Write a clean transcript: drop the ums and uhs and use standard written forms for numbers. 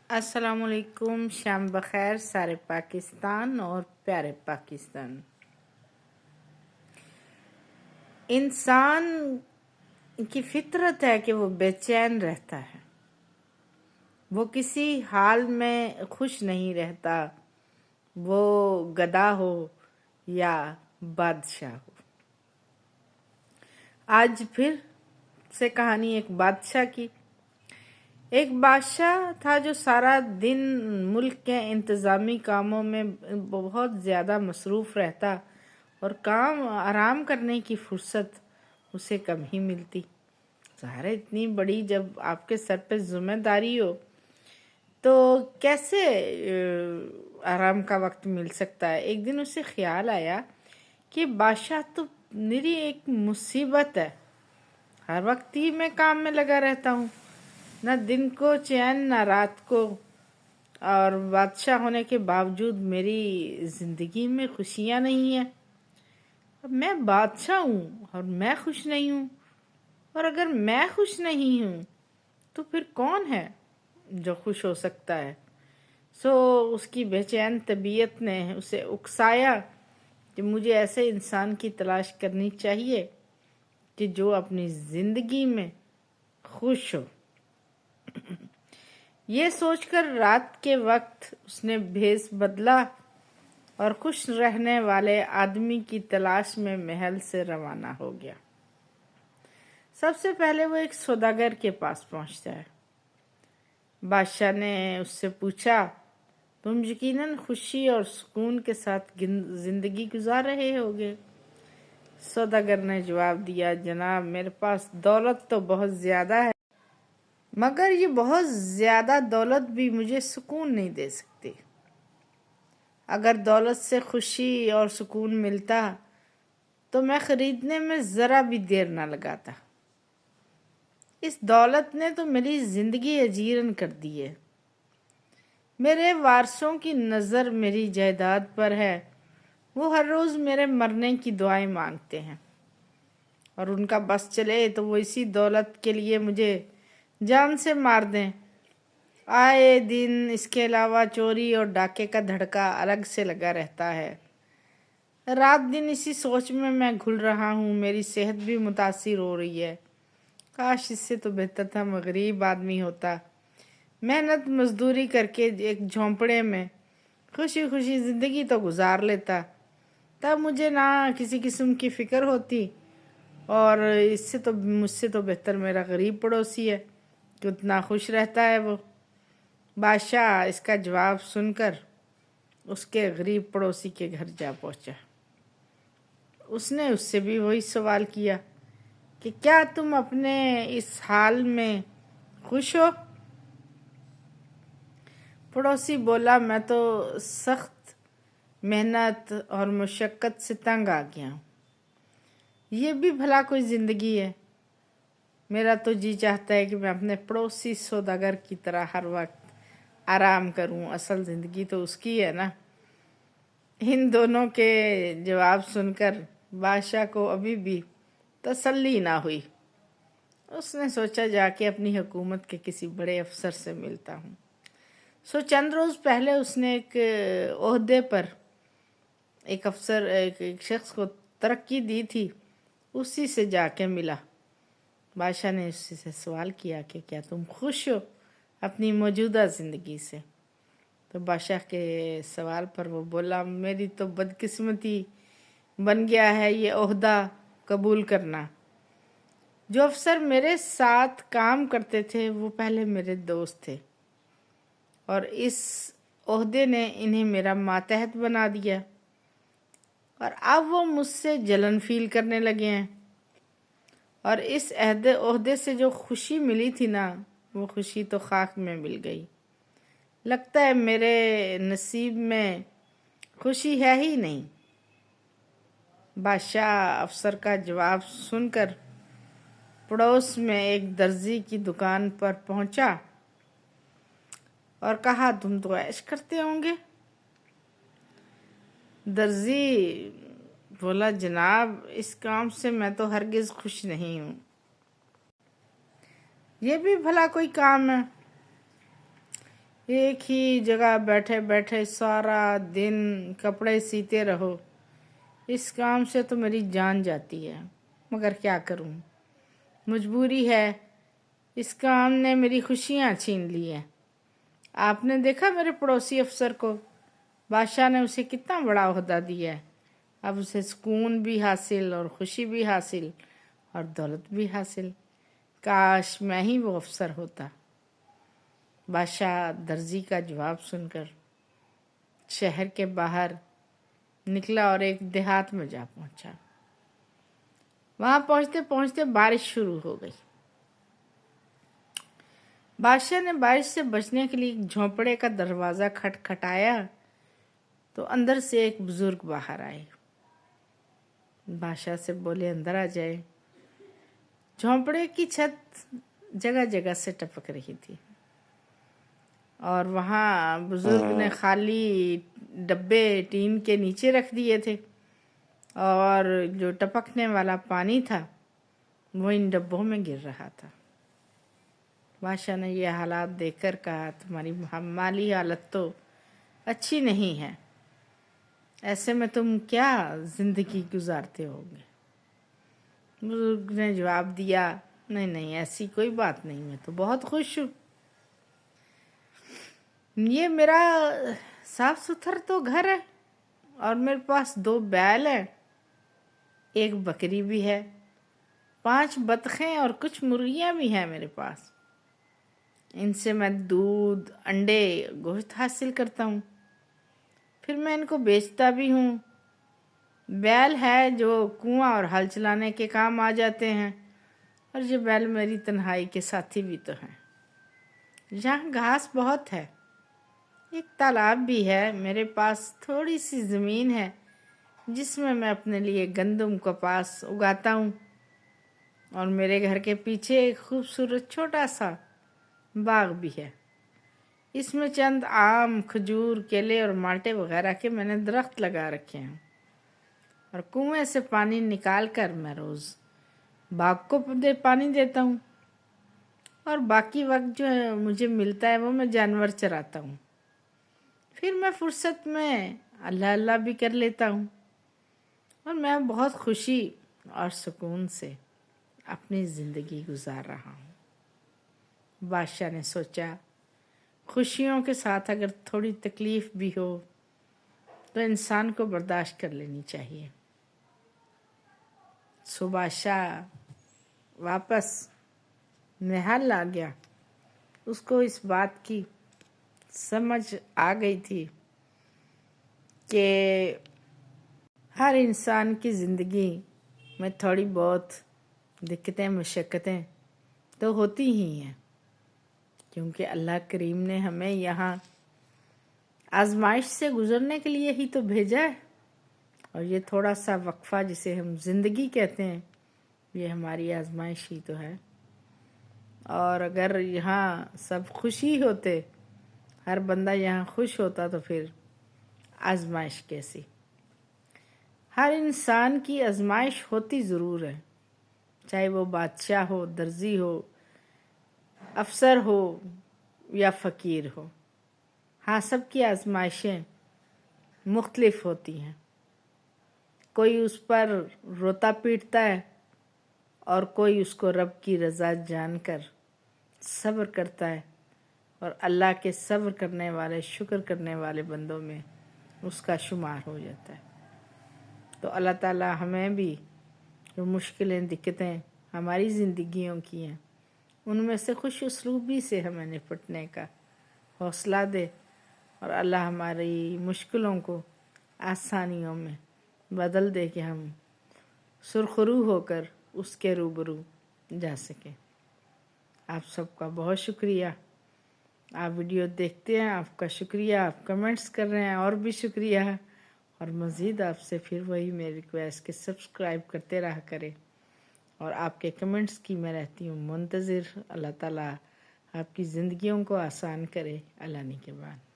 अस्सलाम वालेकुम। शाम बखैर सारे पाकिस्तान और प्यारे पाकिस्तान। इंसान की फितरत है कि वो बेचैन रहता है, वो किसी हाल में खुश नहीं रहता, वो गधा हो या बादशाह हो। आज फिर से कहानी एक बादशाह की। एक बादशाह था जो सारा दिन मुल्क के इंतज़ामी कामों में बहुत ज़्यादा मसरूफ़ रहता और आराम करने की फुर्सत उसे कम ही मिलती। ज़ाहिर है इतनी बड़ी जब आपके सर पे ज़िम्मेदारी हो तो कैसे आराम का वक्त मिल सकता है। एक दिन उसे ख्याल आया कि बादशाह तो मेरी एक मुसीबत है, हर वक्त ही मैं काम में लगा रहता हूँ, न दिन को चैन न रात को, और बादशाह होने के बावजूद मेरी ज़िंदगी में खुशियाँ नहीं हैं। अब मैं बादशाह हूँ और मैं खुश नहीं हूँ, और अगर मैं खुश नहीं हूँ तो फिर कौन है जो खुश हो सकता है। उसकी बेचैन तबीयत ने उसे उकसाया कि मुझे ऐसे इंसान की तलाश करनी चाहिए कि जो अपनी ज़िंदगी में खुश हो। ये सोचकर रात के वक्त उसने भेस बदला और खुश रहने वाले आदमी की तलाश में महल से रवाना हो गया। सबसे पहले वो एक सौदागर के पास पहुंचता है। बादशाह ने उससे पूछा, तुम यकीनन खुशी और सुकून के साथ जिंदगी गुजार रहे होगे। सौदागर ने जवाब दिया, जनाब मेरे पास दौलत तो बहुत ज़्यादा है, मगर ये बहुत ज़्यादा दौलत भी मुझे सुकून नहीं दे सकती। अगर दौलत से खुशी और सुकून मिलता तो मैं ख़रीदने में ज़रा भी देर ना लगाता। इस दौलत ने तो मेरी ज़िंदगी अजीरन कर दी है। मेरे वारसों की नज़र मेरी जायदाद पर है, वो हर रोज़ मेरे मरने की दुआएं मांगते हैं, और उनका बस चले तो वो इसी दौलत के लिए मुझे जान से मार दें। आए दिन इसके अलावा चोरी और डाके का धड़का अलग से लगा रहता है। रात दिन इसी सोच में मैं घुल रहा हूँ, मेरी सेहत भी मुतासिर हो रही है। काश इससे तो बेहतर था मैं गरीब आदमी होता, मेहनत मजदूरी करके एक झोंपड़े में खुशी खुशी ज़िंदगी तो गुजार लेता, तब मुझे ना किसी किस्म की फ़िक्र होती। और इससे तो मुझसे तो बेहतर मेरा गरीब पड़ोसी है कि उतना खुश रहता है वो। बादशाह इसका जवाब सुनकर उसके गरीब पड़ोसी के घर जा पहुंचा। उसने उससे भी वही सवाल किया कि क्या तुम अपने इस हाल में खुश हो। पड़ोसी बोला, मैं तो सख्त मेहनत और मुशक्क़त से तंग आ गया हूँ। ये भी भला कोई ज़िंदगी है। मेरा तो जी चाहता है कि मैं अपने पड़ोसी सौदागर की तरह हर वक्त आराम करूं, असल ज़िंदगी तो उसकी है ना। इन दोनों के जवाब सुनकर बादशाह को अभी भी तसल्ली ना हुई। उसने सोचा, जाके अपनी हुकूमत के किसी बड़े अफसर से मिलता हूँ। चंद रोज़ पहले उसने एक ओहदे पर एक शख्स को तरक्की दी थी, उसी से जाके मिला। बादशाह ने उसी से सवाल किया कि क्या तुम खुश हो अपनी मौजूदा ज़िंदगी से। तो बादशाह के सवाल पर वो बोला, मेरी तो बदकिस्मती बन गया है ये ओहदा कबूल करना। जो अफसर मेरे साथ काम करते थे वो पहले मेरे दोस्त थे, और इस ओहदे ने इन्हें मेरा मातहत बना दिया, और अब वो मुझसे जलन फील करने लगे हैं। और इस ओहदे से जो खुशी मिली थी ना, वो खुशी तो खाक में मिल गई। लगता है मेरे नसीब में खुशी है ही नहीं। बादशाह अफसर का जवाब सुनकर पड़ोस में एक दर्जी की दुकान पर पहुंचा और कहा, तुम तो ऐश करते होंगे। दर्जी बोला, जनाब इस काम से मैं तो हरगिज़ खुश नहीं हूँ। ये भी भला कोई काम है। ایک ہی جگہ بیٹھے بیٹھے سارا دن کپڑے سیتے رہو، اس کام سے تو میری جان جاتی ہے، مگر کیا کروں، مجبوری ہے۔ اس کام نے میری خوشیاں چھین لی ہیں۔ آپ نے دیکھا میرے پڑوسی افسر کو، بادشاہ نے اسے کتنا بڑا عہدہ دیا ہے، اب اسے سکون بھی حاصل اور خوشی بھی حاصل اور دولت بھی حاصل۔ کاش میں ہی وہ افسر ہوتا۔ بادشاہ درزی کا جواب سن کر شہر کے باہر نکلا اور ایک دیہات میں جا پہنچا۔ وہاں پہنچتے پہنچتے بارش شروع ہو گئی۔ بادشاہ نے بارش سے بچنے کے لیے ایک جھونپڑے کا دروازہ کھٹکھٹایا تو اندر سے ایک بزرگ باہر آئے۔ بادشاہ سے بولے اندر آ جائے۔ جھونپڑے کی چھت جگہ جگہ سے ٹپک رہی تھی اور وہاں بزرگ نے خالی ڈبے ٹین کے نیچے رکھ دیے تھے اور جو ٹپکنے والا پانی تھا وہ ان ڈبوں میں گر رہا تھا۔ بادشاہ نے یہ حالات دیکھ کر کہا تمہاری مالی حالت تو اچھی نہیں ہے، ایسے میں تم کیا زندگی گزارتے ہوگے؟ بزرگ نے جواب دیا نہیں نہیں ایسی کوئی بات نہیں، میں تو بہت خوش ہوں۔ یہ میرا صاف ستھرا تو گھر ہے اور میرے پاس 2 بیل ہیں، 1 بکری بھی ہے، 5 بطخیں اور کچھ مرغیاں بھی ہیں میرے پاس۔ ان سے میں دودھ، انڈے، گوشت حاصل کرتا ہوں، پھر میں ان کو بیچتا بھی ہوں۔ بیل ہے جو کنواں اور ہل چلانے کے کام آ جاتے ہیں، اور یہ بیل میری تنہائی کے ساتھی بھی تو ہیں۔ یہاں گھاس بہت ہے، ایک تالاب بھی ہے، میرے پاس تھوڑی سی زمین ہے جس میں میں اپنے لیے گندم کپاس اگاتا ہوں، اور میرے گھر کے پیچھے ایک خوبصورت چھوٹا سا باغ بھی ہے، اس میں چند آم، کھجور، کیلے اور مالٹے وغیرہ کے میں نے درخت لگا رکھے ہیں، اور کنویں سے پانی نکال کر میں روز باغ کو پانی دیتا ہوں، اور باقی وقت جو ہے مجھے ملتا ہے وہ میں جانور چراتا ہوں۔ پھر میں فرصت میں اللہ اللہ بھی کر لیتا ہوں، اور میں بہت خوشی اور سکون سے اپنی زندگی گزار رہا ہوں۔ بادشاہ نے سوچا خوشیوں کے ساتھ اگر تھوڑی تکلیف بھی ہو تو انسان کو برداشت کر لینی چاہیے۔ سو بادشاہ واپس محل آ گیا۔ اس کو اس بات کی سمجھ آ گئی تھی کہ ہر انسان کی زندگی میں تھوڑی بہت دقتیں، مشقتیں تو ہوتی ہی ہیں، کیونکہ اللہ کریم نے ہمیں یہاں آزمائش سے گزرنے کے لیے ہی تو بھیجا ہے، اور یہ تھوڑا سا وقفہ جسے ہم زندگی کہتے ہیں یہ ہماری آزمائش ہی تو ہے۔ اور اگر یہاں سب خوشی ہوتے، ہر بندہ یہاں خوش ہوتا تو پھر آزمائش کیسی؟ ہر انسان کی آزمائش ہوتی ضرور ہے، چاہے وہ بادشاہ ہو، درزی ہو، افسر ہو یا فقیر ہو، ہاں سب کی آزمائشیں مختلف ہوتی ہیں۔ کوئی اس پر روتا پیٹتا ہے اور کوئی اس کو رب کی رضا جان کر صبر کرتا ہے، اور اللہ کے صبر کرنے والے، شکر کرنے والے بندوں میں اس کا شمار ہو جاتا ہے۔ تو اللہ تعالیٰ ہمیں بھی جو مشکلیں، دقتیں ہماری زندگیوں کی ہیں ان میں سے خوش اسلوبی سے ہمیں نپٹنے کا حوصلہ دے، اور اللہ ہماری مشکلوں کو آسانیوں میں بدل دے کہ ہم سرخرو ہو کر اس کے روبرو جا سکیں۔ آپ سب کا بہت شکریہ، آپ ویڈیو دیکھتے ہیں، آپ کا شکریہ، آپ کمنٹس کر رہے ہیں، اور بھی شکریہ، اور مزید آپ سے پھر وہی میری ریکویسٹ کہ سبسکرائب کرتے رہا کریں، اور آپ کے کمنٹس کی میں رہتی ہوں منتظر۔ اللہ تعالیٰ آپ کی زندگیوں کو آسان کرے، اللہ نے کے بعد۔